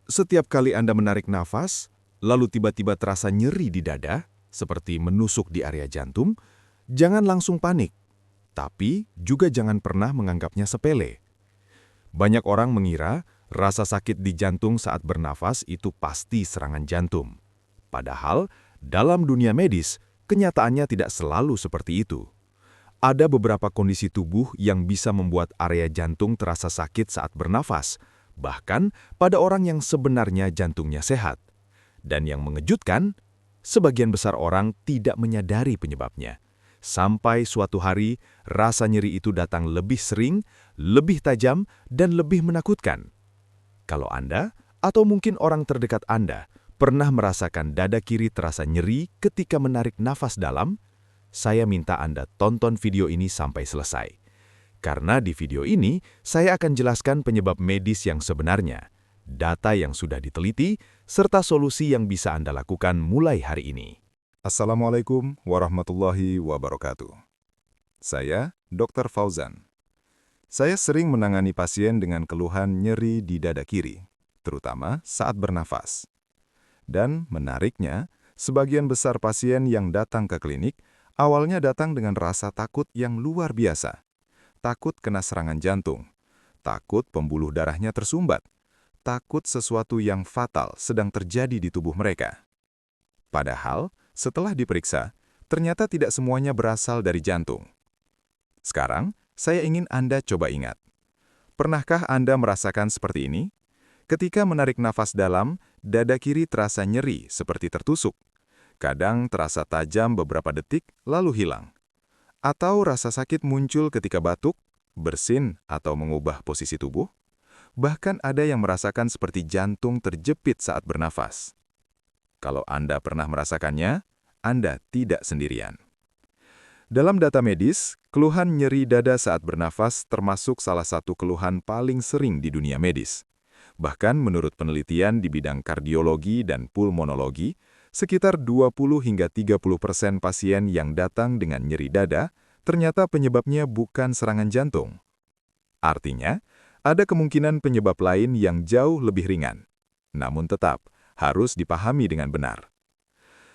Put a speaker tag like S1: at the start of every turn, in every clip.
S1: Setiap kali Anda menarik nafas, lalu tiba-tiba terasa nyeri di dada, seperti menusuk di area jantung, jangan langsung panik, tapi juga jangan pernah menganggapnya sepele. Banyak orang mengira rasa sakit di jantung saat bernafas itu pasti serangan jantung. Padahal, dalam dunia medis, kenyataannya tidak selalu seperti itu. Ada beberapa kondisi tubuh yang bisa membuat area jantung terasa sakit saat bernafas, bahkan pada orang yang sebenarnya jantungnya sehat. Dan yang mengejutkan, sebagian besar orang tidak menyadari penyebabnya. Sampai suatu hari, rasa nyeri itu datang lebih sering, lebih tajam, dan lebih menakutkan. Kalau Anda, atau mungkin orang terdekat Anda, pernah merasakan dada kiri terasa nyeri ketika menarik nafas dalam, saya minta Anda tonton video ini sampai selesai. Karena di video ini, saya akan jelaskan penyebab medis yang sebenarnya, data yang sudah diteliti, serta solusi yang bisa Anda lakukan mulai hari ini.
S2: Assalamualaikum warahmatullahi wabarakatuh. Saya Dr. Fauzan. Saya sering menangani pasien dengan keluhan nyeri di dada kiri, terutama saat bernafas. Dan menariknya, sebagian besar pasien yang datang ke klinik awalnya datang dengan rasa takut yang luar biasa. Takut kena serangan jantung, takut pembuluh darahnya tersumbat, takut sesuatu yang fatal sedang terjadi di tubuh mereka. Padahal, setelah diperiksa, ternyata tidak semuanya berasal dari jantung. Sekarang, saya ingin Anda coba ingat. Pernahkah Anda merasakan seperti ini? Ketika menarik nafas dalam, dada kiri terasa nyeri seperti tertusuk. Kadang terasa tajam beberapa detik, lalu hilang. Atau rasa sakit muncul ketika batuk, bersin, atau mengubah posisi tubuh. Bahkan ada yang merasakan seperti jantung terjepit saat bernafas. Kalau Anda pernah merasakannya, Anda tidak sendirian. Dalam data medis, keluhan nyeri dada saat bernafas termasuk salah satu keluhan paling sering di dunia medis. Bahkan menurut penelitian di bidang kardiologi dan pulmonologi, sekitar 20–30% pasien yang datang dengan nyeri dada ternyata penyebabnya bukan serangan jantung. Artinya, ada kemungkinan penyebab lain yang jauh lebih ringan. Namun tetap, harus dipahami dengan benar.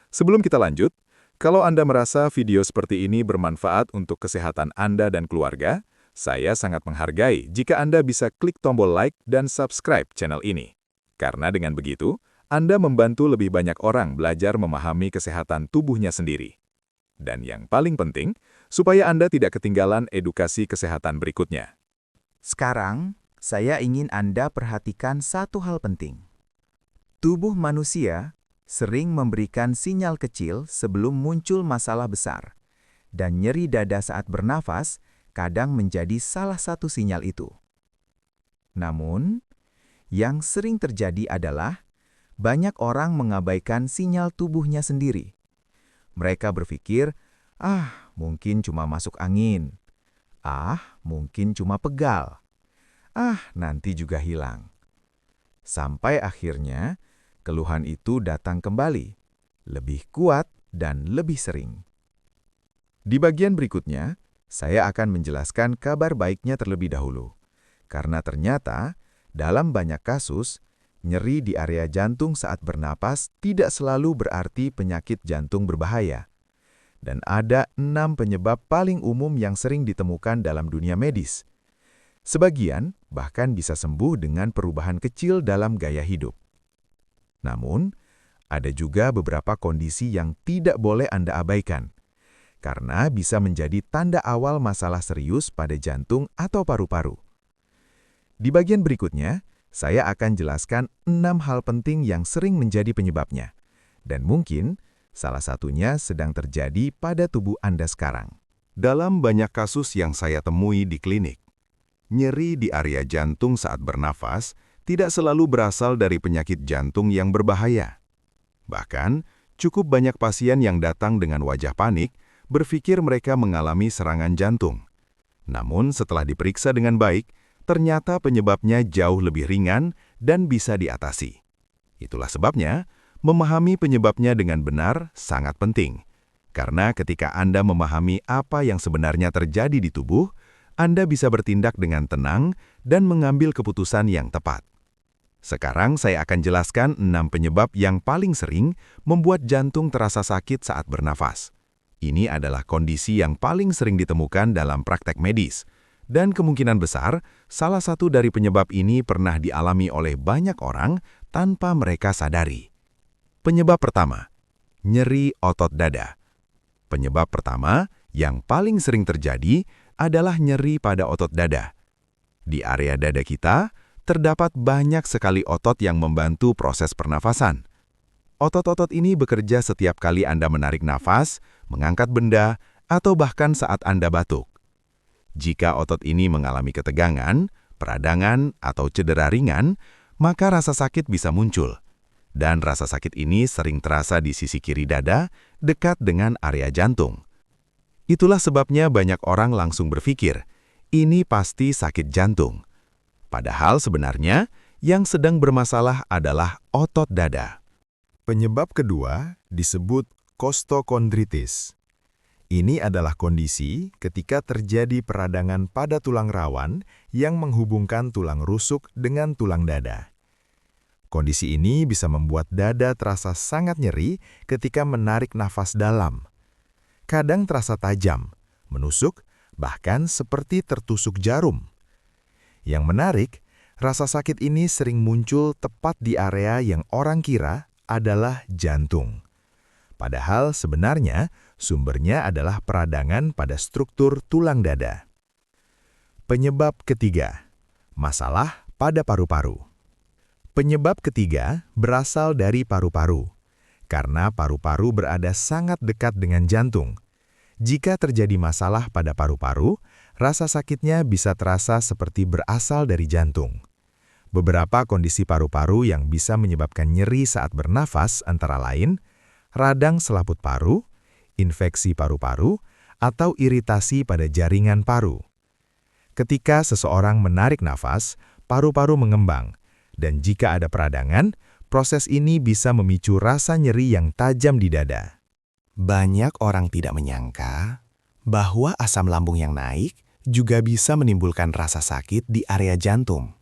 S2: Sebelum kita lanjut, kalau Anda merasa video seperti ini bermanfaat untuk kesehatan Anda dan keluarga, saya sangat menghargai jika Anda bisa klik tombol like dan subscribe channel ini. Karena dengan begitu, Anda membantu lebih banyak orang belajar memahami kesehatan tubuhnya sendiri. Dan yang paling penting, supaya Anda tidak ketinggalan edukasi kesehatan berikutnya.
S3: Sekarang, saya ingin Anda perhatikan satu hal penting. Tubuh manusia sering memberikan sinyal kecil sebelum muncul masalah besar, dan nyeri dada saat bernafas kadang menjadi salah satu sinyal itu. Namun, yang sering terjadi adalah banyak orang mengabaikan sinyal tubuhnya sendiri. Mereka berpikir, mungkin cuma masuk angin. Mungkin cuma pegal. Nanti juga hilang. Sampai akhirnya, keluhan itu datang kembali, lebih kuat dan lebih sering. Di bagian berikutnya, saya akan menjelaskan kabar baiknya terlebih dahulu. Karena ternyata, dalam banyak kasus, nyeri di area jantung saat bernapas tidak selalu berarti penyakit jantung berbahaya. Dan ada 6 penyebab paling umum yang sering ditemukan dalam dunia medis. Sebagian bahkan bisa sembuh dengan perubahan kecil dalam gaya hidup. Namun, ada juga beberapa kondisi yang tidak boleh Anda abaikan, karena bisa menjadi tanda awal masalah serius pada jantung atau paru-paru. Di bagian berikutnya, saya akan jelaskan 6 hal penting yang sering menjadi penyebabnya, dan mungkin salah satunya sedang terjadi pada tubuh Anda sekarang.
S1: Dalam banyak kasus yang saya temui di klinik, nyeri di area jantung saat bernafas tidak selalu berasal dari penyakit jantung yang berbahaya. Bahkan, cukup banyak pasien yang datang dengan wajah panik berpikir mereka mengalami serangan jantung. Namun setelah diperiksa dengan baik, ternyata penyebabnya jauh lebih ringan dan bisa diatasi. Itulah sebabnya, memahami penyebabnya dengan benar sangat penting. Karena ketika Anda memahami apa yang sebenarnya terjadi di tubuh, Anda bisa bertindak dengan tenang dan mengambil keputusan yang tepat. Sekarang saya akan jelaskan 6 penyebab yang paling sering membuat jantung terasa sakit saat bernafas. Ini adalah kondisi yang paling sering ditemukan dalam praktek medis. Dan kemungkinan besar, salah satu dari penyebab ini pernah dialami oleh banyak orang tanpa mereka sadari. Penyebab pertama, nyeri otot dada. Penyebab pertama yang paling sering terjadi adalah nyeri pada otot dada. Di area dada kita, terdapat banyak sekali otot yang membantu proses pernafasan. Otot-otot ini bekerja setiap kali Anda menarik nafas, mengangkat benda, atau bahkan saat Anda batuk. Jika otot ini mengalami ketegangan, peradangan, atau cedera ringan, maka rasa sakit bisa muncul. Dan rasa sakit ini sering terasa di sisi kiri dada, dekat dengan area jantung. Itulah sebabnya banyak orang langsung berpikir, ini pasti sakit jantung. Padahal sebenarnya, yang sedang bermasalah adalah otot dada.
S2: Penyebab kedua disebut kostokondritis. Ini adalah kondisi ketika terjadi peradangan pada tulang rawan yang menghubungkan tulang rusuk dengan tulang dada. Kondisi ini bisa membuat dada terasa sangat nyeri ketika menarik nafas dalam. Kadang terasa tajam, menusuk, bahkan seperti tertusuk jarum. Yang menarik, rasa sakit ini sering muncul tepat di area yang orang kira adalah jantung. Padahal sebenarnya sumbernya adalah peradangan pada struktur tulang dada. Penyebab ketiga, masalah pada paru-paru. Penyebab ketiga berasal dari paru-paru, karena paru-paru berada sangat dekat dengan jantung. Jika terjadi masalah pada paru-paru, rasa sakitnya bisa terasa seperti berasal dari jantung. Beberapa kondisi paru-paru yang bisa menyebabkan nyeri saat bernafas antara lain, radang selaput paru, infeksi paru-paru, atau iritasi pada jaringan paru. Ketika seseorang menarik nafas, paru-paru mengembang, dan jika ada peradangan, proses ini bisa memicu rasa nyeri yang tajam di dada.
S1: Banyak orang tidak menyangka bahwa asam lambung yang naik juga bisa menimbulkan rasa sakit di area jantung.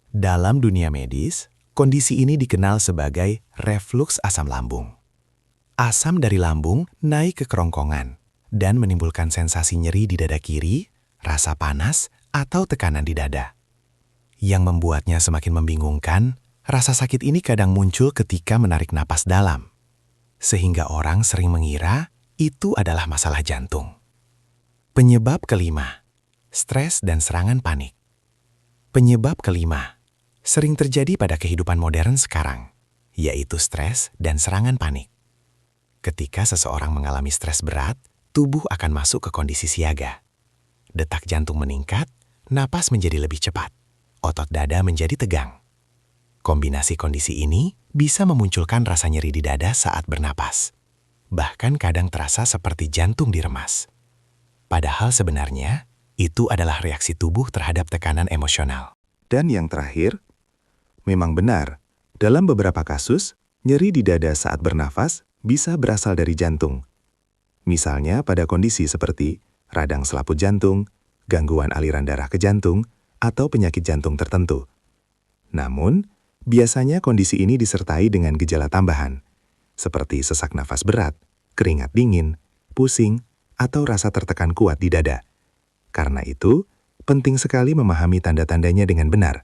S1: Dalam dunia medis, kondisi ini dikenal sebagai refluks asam lambung. Asam dari lambung naik ke kerongkongan dan menimbulkan sensasi nyeri di dada kiri, rasa panas, atau tekanan di dada. Yang membuatnya semakin membingungkan, rasa sakit ini kadang muncul ketika menarik napas dalam. Sehingga orang sering mengira itu adalah masalah jantung. Penyebab kelima, stres dan serangan panik. Penyebab kelima, sering terjadi pada kehidupan modern sekarang, yaitu stres dan serangan panik. Ketika seseorang mengalami stres berat, tubuh akan masuk ke kondisi siaga. Detak jantung meningkat, napas menjadi lebih cepat, otot dada menjadi tegang. Kombinasi kondisi ini bisa memunculkan rasa nyeri di dada saat bernapas. Bahkan kadang terasa seperti jantung diremas. Padahal sebenarnya, itu adalah reaksi tubuh terhadap tekanan emosional.
S2: Dan yang terakhir, memang benar, dalam beberapa kasus, nyeri di dada saat bernafas bisa berasal dari jantung. Misalnya pada kondisi seperti radang selaput jantung, gangguan aliran darah ke jantung, atau penyakit jantung tertentu. Namun, biasanya kondisi ini disertai dengan gejala tambahan, seperti sesak nafas berat, keringat dingin, pusing, atau rasa tertekan kuat di dada. Karena itu, penting sekali memahami tanda-tandanya dengan benar.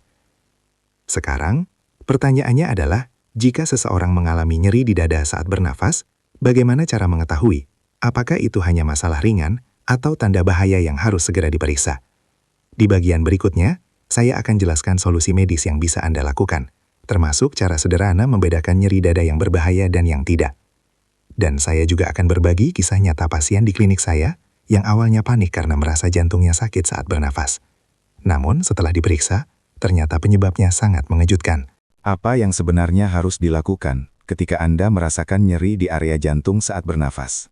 S2: Sekarang, pertanyaannya adalah, jika seseorang mengalami nyeri di dada saat bernafas, bagaimana cara mengetahui apakah itu hanya masalah ringan atau tanda bahaya yang harus segera diperiksa? Di bagian berikutnya, saya akan jelaskan solusi medis yang bisa Anda lakukan, termasuk cara sederhana membedakan nyeri dada yang berbahaya dan yang tidak. Dan saya juga akan berbagi kisah nyata pasien di klinik saya yang awalnya panik karena merasa jantungnya sakit saat bernafas. Namun setelah diperiksa, ternyata penyebabnya sangat mengejutkan. Apa yang sebenarnya harus dilakukan ketika Anda merasakan nyeri di area jantung saat bernafas?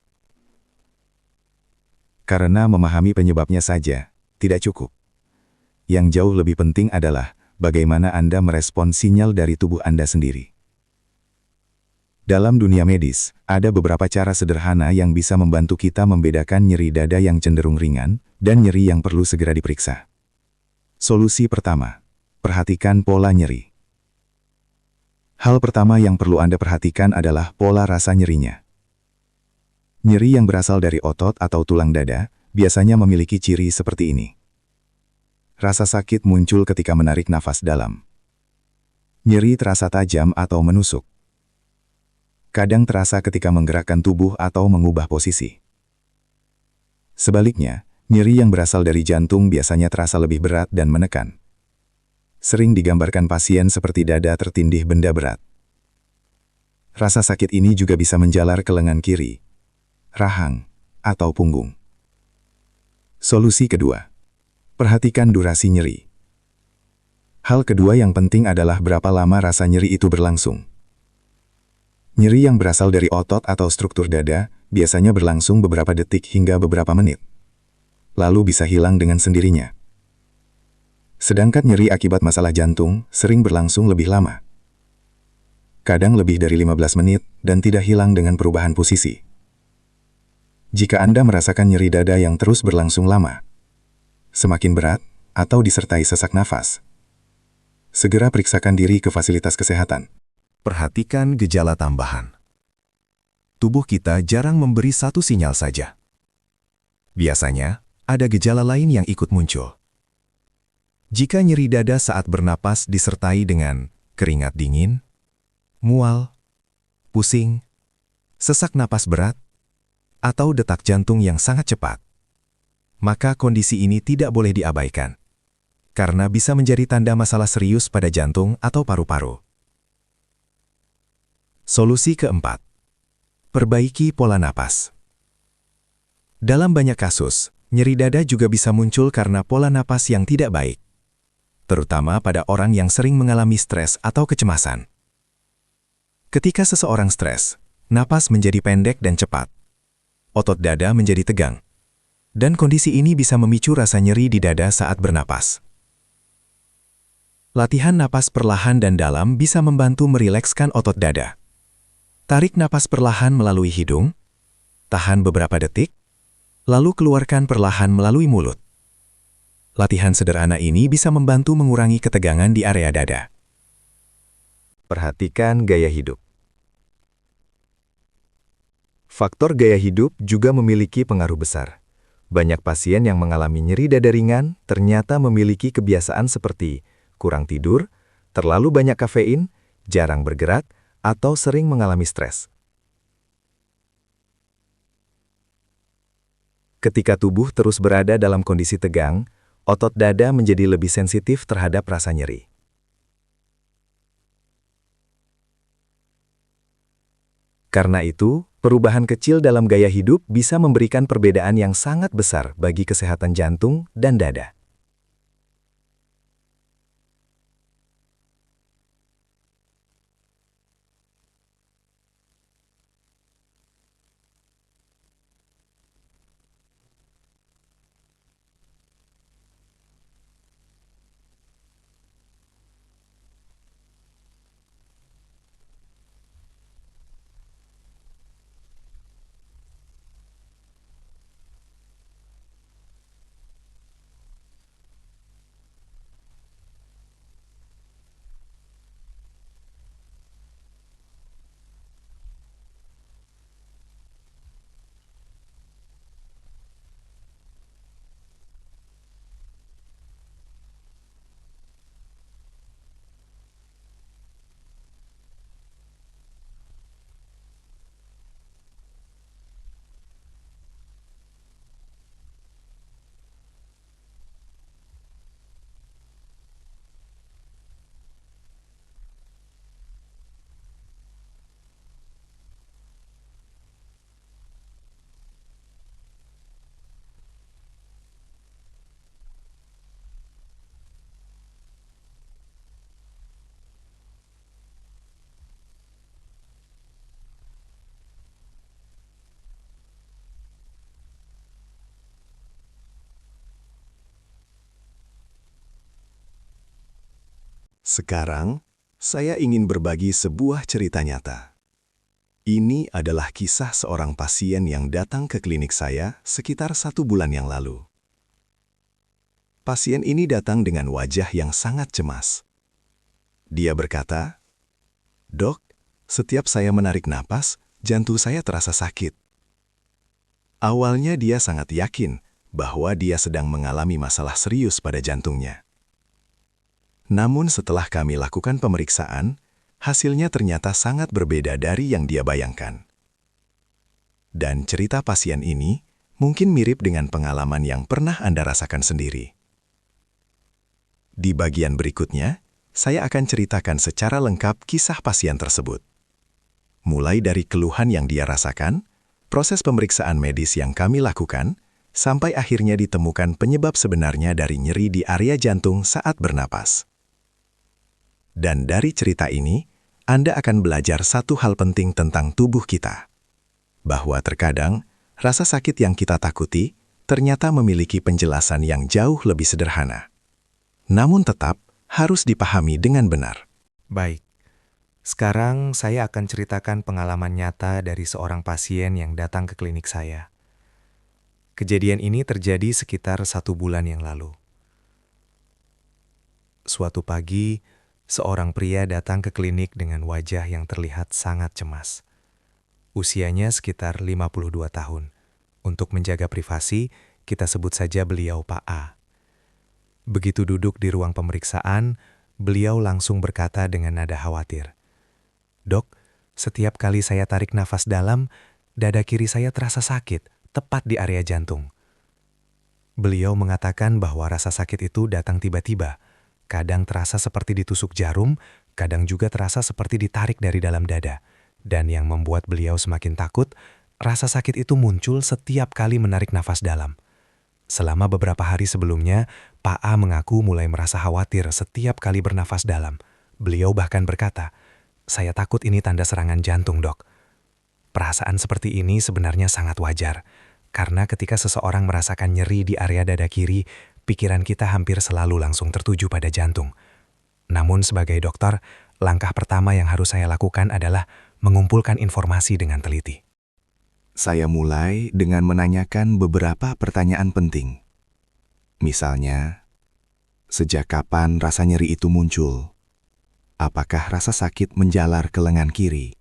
S2: Karena memahami penyebabnya saja tidak cukup. Yang jauh lebih penting adalah bagaimana Anda merespon sinyal dari tubuh Anda sendiri. Dalam dunia medis, ada beberapa cara sederhana yang bisa membantu kita membedakan nyeri dada yang cenderung ringan dan nyeri yang perlu segera diperiksa. Solusi pertama, perhatikan pola nyeri. Hal pertama yang perlu Anda perhatikan adalah pola rasa nyerinya. Nyeri yang berasal dari otot atau tulang dada biasanya memiliki ciri seperti ini. Rasa sakit muncul ketika menarik nafas dalam. Nyeri terasa tajam atau menusuk. Kadang terasa ketika menggerakkan tubuh atau mengubah posisi. Sebaliknya, nyeri yang berasal dari jantung biasanya terasa lebih berat dan menekan. Sering digambarkan pasien seperti dada tertindih benda berat. Rasa sakit ini juga bisa menjalar ke lengan kiri, rahang, atau punggung. Solusi kedua, perhatikan durasi nyeri. Hal kedua yang penting adalah berapa lama rasa nyeri itu berlangsung. Nyeri yang berasal dari otot atau struktur dada biasanya berlangsung beberapa detik hingga beberapa menit. Lalu bisa hilang dengan sendirinya. Sedangkan nyeri akibat masalah jantung sering berlangsung lebih lama. Kadang lebih dari 15 menit dan tidak hilang dengan perubahan posisi. Jika Anda merasakan nyeri dada yang terus berlangsung lama, semakin berat, atau disertai sesak nafas, segera periksakan diri ke fasilitas kesehatan.
S1: Perhatikan gejala tambahan. Tubuh kita jarang memberi satu sinyal saja. Biasanya, ada gejala lain yang ikut muncul. Jika nyeri dada saat bernapas disertai dengan keringat dingin, mual, pusing, sesak napas berat, atau detak jantung yang sangat cepat, maka kondisi ini tidak boleh diabaikan, karena bisa menjadi tanda masalah serius pada jantung atau paru-paru. Solusi keempat, perbaiki pola napas. Dalam banyak kasus, nyeri dada juga bisa muncul karena pola napas yang tidak baik, terutama pada orang yang sering mengalami stres atau kecemasan. Ketika seseorang stres, napas menjadi pendek dan cepat. Otot dada menjadi tegang. Dan kondisi ini bisa memicu rasa nyeri di dada saat bernapas. Latihan napas perlahan dan dalam bisa membantu merilekskan otot dada. Tarik napas perlahan melalui hidung, tahan beberapa detik, lalu keluarkan perlahan melalui mulut. Latihan sederhana ini bisa membantu mengurangi ketegangan di area dada.
S2: Perhatikan gaya hidup. Faktor gaya hidup juga memiliki pengaruh besar. Banyak pasien yang mengalami nyeri dada ringan ternyata memiliki kebiasaan seperti kurang tidur, terlalu banyak kafein, jarang bergerak, atau sering mengalami stres. Ketika tubuh terus berada dalam kondisi tegang, otot dada menjadi lebih sensitif terhadap rasa nyeri. Karena itu, perubahan kecil dalam gaya hidup bisa memberikan perbedaan yang sangat besar bagi kesehatan jantung dan dada.
S4: Sekarang, saya ingin berbagi sebuah cerita nyata. Ini adalah kisah seorang pasien yang datang ke klinik saya sekitar 1 bulan yang lalu. Pasien ini datang dengan wajah yang sangat cemas. Dia berkata, "Dok, setiap saya menarik napas, jantung saya terasa sakit." Awalnya dia sangat yakin bahwa dia sedang mengalami masalah serius pada jantungnya. Namun setelah kami lakukan pemeriksaan, hasilnya ternyata sangat berbeda dari yang dia bayangkan. Dan cerita pasien ini mungkin mirip dengan pengalaman yang pernah Anda rasakan sendiri. Di bagian berikutnya, saya akan ceritakan secara lengkap kisah pasien tersebut. Mulai dari keluhan yang dia rasakan, proses pemeriksaan medis yang kami lakukan, sampai akhirnya ditemukan penyebab sebenarnya dari nyeri di area jantung saat bernapas. Dan dari cerita ini, Anda akan belajar satu hal penting tentang tubuh kita. Bahwa terkadang, rasa sakit yang kita takuti ternyata memiliki penjelasan yang jauh lebih sederhana. Namun tetap harus dipahami dengan benar.
S5: Baik, sekarang saya akan ceritakan pengalaman nyata dari seorang pasien yang datang ke klinik saya. Kejadian ini terjadi sekitar 1 bulan yang lalu. Suatu pagi, seorang pria datang ke klinik dengan wajah yang terlihat sangat cemas. Usianya sekitar 52 tahun. Untuk menjaga privasi, kita sebut saja beliau Pak A. Begitu duduk di ruang pemeriksaan, beliau langsung berkata dengan nada khawatir, "Dok, setiap kali saya tarik nafas dalam, dada kiri saya terasa sakit, tepat di area jantung." Beliau mengatakan bahwa rasa sakit itu datang tiba-tiba, kadang terasa seperti ditusuk jarum, kadang juga terasa seperti ditarik dari dalam dada. Dan yang membuat beliau semakin takut, rasa sakit itu muncul setiap kali menarik nafas dalam. Selama beberapa hari sebelumnya, Pak A mengaku mulai merasa khawatir setiap kali bernafas dalam. Beliau bahkan berkata, "Saya takut ini tanda serangan jantung, Dok." Perasaan seperti ini sebenarnya sangat wajar, karena ketika seseorang merasakan nyeri di area dada kiri, pikiran kita hampir selalu langsung tertuju pada jantung. Namun sebagai dokter, langkah pertama yang harus saya lakukan adalah mengumpulkan informasi dengan teliti.
S4: Saya mulai dengan menanyakan beberapa pertanyaan penting. Misalnya, sejak kapan rasa nyeri itu muncul? Apakah rasa sakit menjalar ke lengan kiri?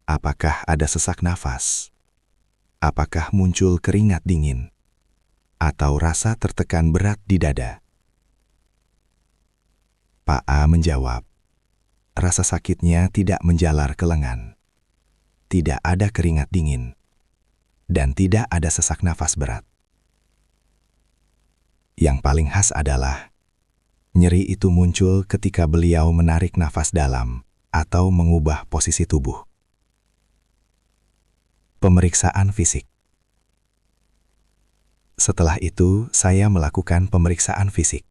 S4: Apakah ada sesak nafas? Apakah muncul keringat dingin? Atau rasa tertekan berat di dada? Pak A menjawab, rasa sakitnya tidak menjalar ke lengan. Tidak ada keringat dingin. Dan tidak ada sesak nafas berat. Yang paling khas adalah, nyeri itu muncul ketika beliau menarik nafas dalam atau mengubah posisi tubuh. Pemeriksaan fisik. Setelah itu, saya melakukan pemeriksaan fisik.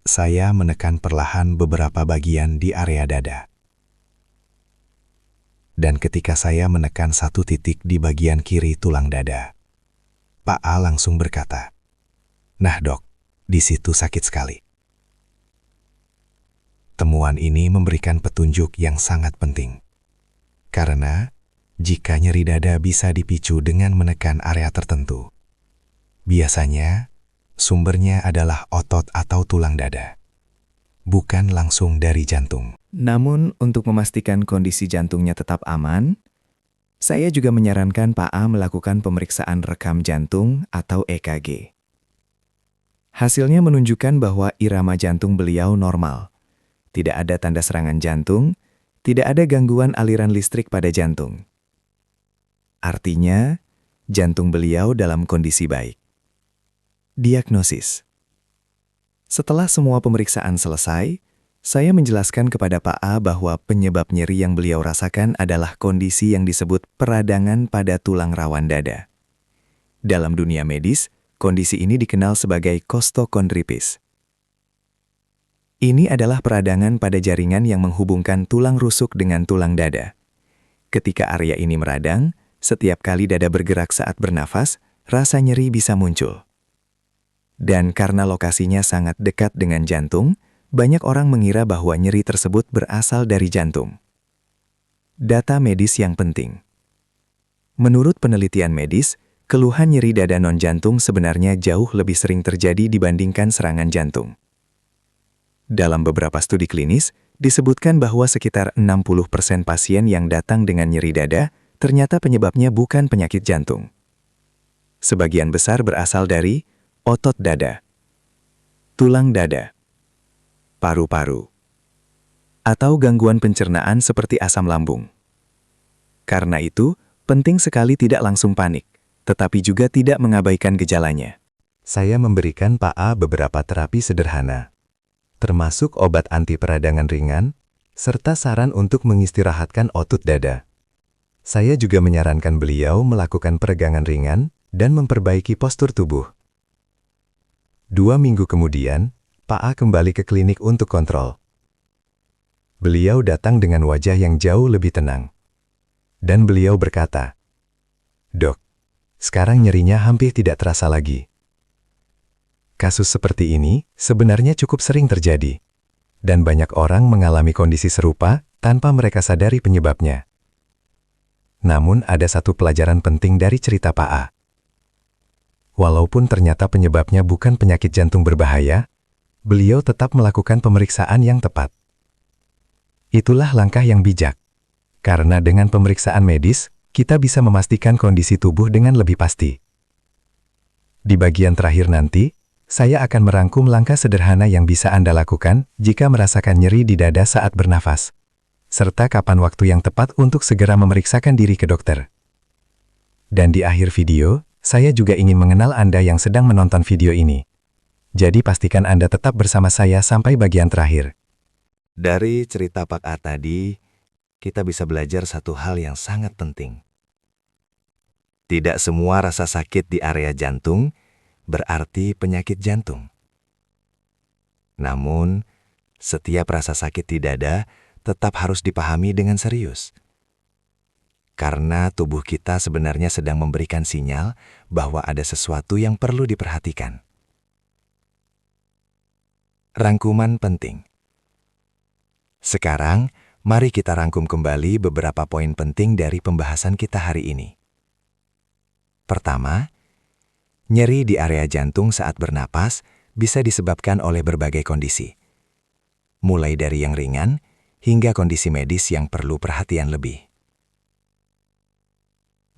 S4: Saya menekan perlahan beberapa bagian di area dada. Dan ketika saya menekan satu titik di bagian kiri tulang dada, Pak A langsung berkata, "Nah dok, di situ sakit sekali." Temuan ini memberikan petunjuk yang sangat penting. Karena jika nyeri dada bisa dipicu dengan menekan area tertentu, biasanya sumbernya adalah otot atau tulang dada, bukan langsung dari jantung.
S3: Namun, untuk memastikan kondisi jantungnya tetap aman, saya juga menyarankan Pak A melakukan pemeriksaan rekam jantung atau EKG. Hasilnya menunjukkan bahwa irama jantung beliau normal. Tidak ada tanda serangan jantung, tidak ada gangguan aliran listrik pada jantung. Artinya, jantung beliau dalam kondisi baik. Diagnosis. Setelah semua pemeriksaan selesai, saya menjelaskan kepada Pak A bahwa penyebab nyeri yang beliau rasakan adalah kondisi yang disebut peradangan pada tulang rawan dada. Dalam dunia medis, kondisi ini dikenal sebagai kostokondripis. Ini adalah peradangan pada jaringan yang menghubungkan tulang rusuk dengan tulang dada. Ketika area ini meradang, setiap kali dada bergerak saat bernafas, rasa nyeri bisa muncul. Dan karena lokasinya sangat dekat dengan jantung, banyak orang mengira bahwa nyeri tersebut berasal dari jantung. Data medis yang penting. Menurut penelitian medis, keluhan nyeri dada non-jantung sebenarnya jauh lebih sering terjadi dibandingkan serangan jantung. Dalam beberapa studi klinis, disebutkan bahwa sekitar 60% pasien yang datang dengan nyeri dada ternyata penyebabnya bukan penyakit jantung. Sebagian besar berasal dari otot dada, tulang dada, paru-paru, atau gangguan pencernaan seperti asam lambung. Karena itu, penting sekali tidak langsung panik, tetapi juga tidak mengabaikan gejalanya.
S4: Saya memberikan Pak A beberapa terapi sederhana, termasuk obat anti peradangan ringan, serta saran untuk mengistirahatkan otot dada. Saya juga menyarankan beliau melakukan peregangan ringan dan memperbaiki postur tubuh. 2 minggu kemudian, Pak A kembali ke klinik untuk kontrol. Beliau datang dengan wajah yang jauh lebih tenang. Dan beliau berkata, "Dok, sekarang nyerinya hampir tidak terasa lagi." Kasus seperti ini sebenarnya cukup sering terjadi, dan banyak orang mengalami kondisi serupa tanpa mereka sadari penyebabnya. Namun ada satu pelajaran penting dari cerita Pak A. Walaupun ternyata penyebabnya bukan penyakit jantung berbahaya, beliau tetap melakukan pemeriksaan yang tepat. Itulah langkah yang bijak, karena dengan pemeriksaan medis, kita bisa memastikan kondisi tubuh dengan lebih pasti. Di bagian terakhir nanti, saya akan merangkum langkah sederhana yang bisa Anda lakukan jika merasakan nyeri di dada saat bernafas, serta kapan waktu yang tepat untuk segera memeriksakan diri ke dokter. Dan di akhir video, saya juga ingin mengenal Anda yang sedang menonton video ini. Jadi pastikan Anda tetap bersama saya sampai bagian terakhir.
S5: Dari cerita Pak A tadi, kita bisa belajar satu hal yang sangat penting. Tidak semua rasa sakit di area jantung berarti penyakit jantung. Namun, setiap rasa sakit di dada tetap harus dipahami dengan serius. Karena tubuh kita sebenarnya sedang memberikan sinyal bahwa ada sesuatu yang perlu diperhatikan. Rangkuman penting. Sekarang, mari kita rangkum kembali beberapa poin penting dari pembahasan kita hari ini. Pertama, nyeri di area jantung saat bernapas bisa disebabkan oleh berbagai kondisi. Mulai dari yang ringan, hingga kondisi medis yang perlu perhatian lebih.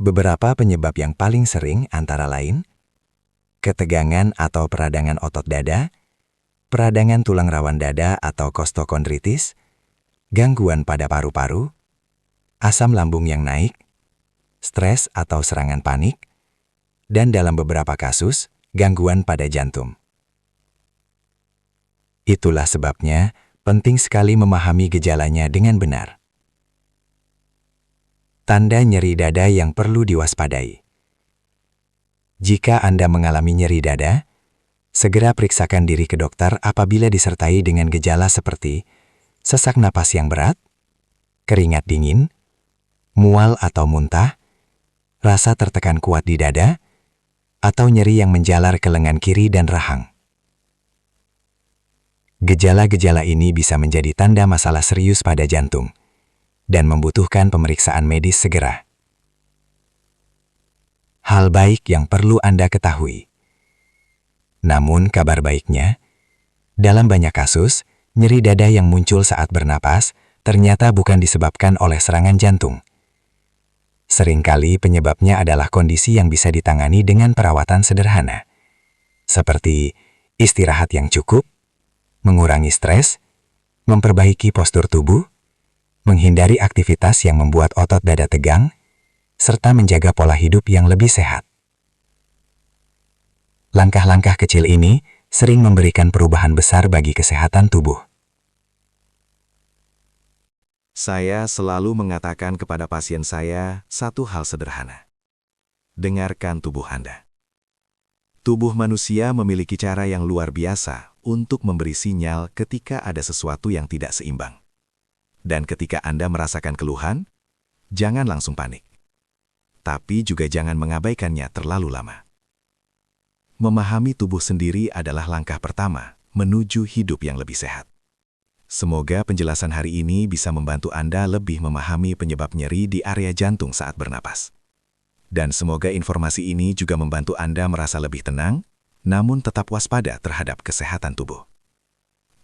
S5: Beberapa penyebab yang paling sering antara lain, ketegangan atau peradangan otot dada, peradangan tulang rawan dada atau kostokondritis, gangguan pada paru-paru, asam lambung yang naik, stres atau serangan panik, dan dalam beberapa kasus, gangguan pada jantung. Itulah sebabnya, penting sekali memahami gejalanya dengan benar. Tanda nyeri dada yang perlu diwaspadai. Jika Anda mengalami nyeri dada, segera periksakan diri ke dokter apabila disertai dengan gejala seperti sesak napas yang berat, keringat dingin, mual atau muntah, rasa tertekan kuat di dada, atau nyeri yang menjalar ke lengan kiri dan rahang. Gejala-gejala ini bisa menjadi tanda masalah serius pada jantung dan membutuhkan pemeriksaan medis segera. Hal baik yang perlu Anda ketahui. Namun kabar baiknya, dalam banyak kasus, nyeri dada yang muncul saat bernapas ternyata bukan disebabkan oleh serangan jantung. Seringkali penyebabnya adalah kondisi yang bisa ditangani dengan perawatan sederhana, seperti istirahat yang cukup, mengurangi stres, memperbaiki postur tubuh, menghindari aktivitas yang membuat otot dada tegang, serta menjaga pola hidup yang lebih sehat. Langkah-langkah kecil ini sering memberikan perubahan besar bagi kesehatan tubuh.
S1: Saya selalu mengatakan kepada pasien saya satu hal sederhana. Dengarkan tubuh Anda. Tubuh manusia memiliki cara yang luar biasa untuk memberi sinyal ketika ada sesuatu yang tidak seimbang. Dan ketika Anda merasakan keluhan, jangan langsung panik. Tapi juga jangan mengabaikannya terlalu lama. Memahami tubuh sendiri adalah langkah pertama menuju hidup yang lebih sehat. Semoga penjelasan hari ini bisa membantu Anda lebih memahami penyebab nyeri di area jantung saat bernapas. Dan semoga informasi ini juga membantu Anda merasa lebih tenang, namun tetap waspada terhadap kesehatan tubuh.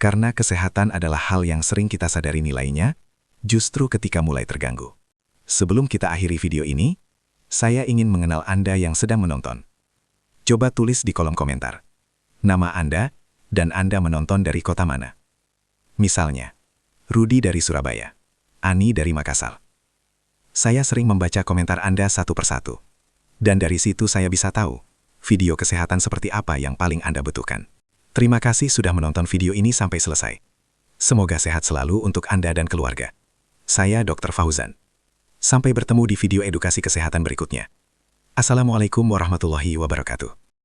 S4: Karena kesehatan adalah hal yang sering kita sadari nilainya, justru ketika mulai terganggu. Sebelum kita akhiri video ini, saya ingin mengenal Anda yang sedang menonton. Coba tulis di kolom komentar nama Anda dan Anda menonton dari kota mana. Misalnya, Rudi dari Surabaya, Ani dari Makassar. Saya sering membaca komentar Anda satu persatu. Dan dari situ saya bisa tahu video kesehatan seperti apa yang paling Anda butuhkan. Terima kasih sudah menonton video ini sampai selesai. Semoga sehat selalu untuk Anda dan keluarga. Saya Dr. Fauzan. Sampai bertemu di video edukasi kesehatan berikutnya. Assalamualaikum warahmatullahi wabarakatuh.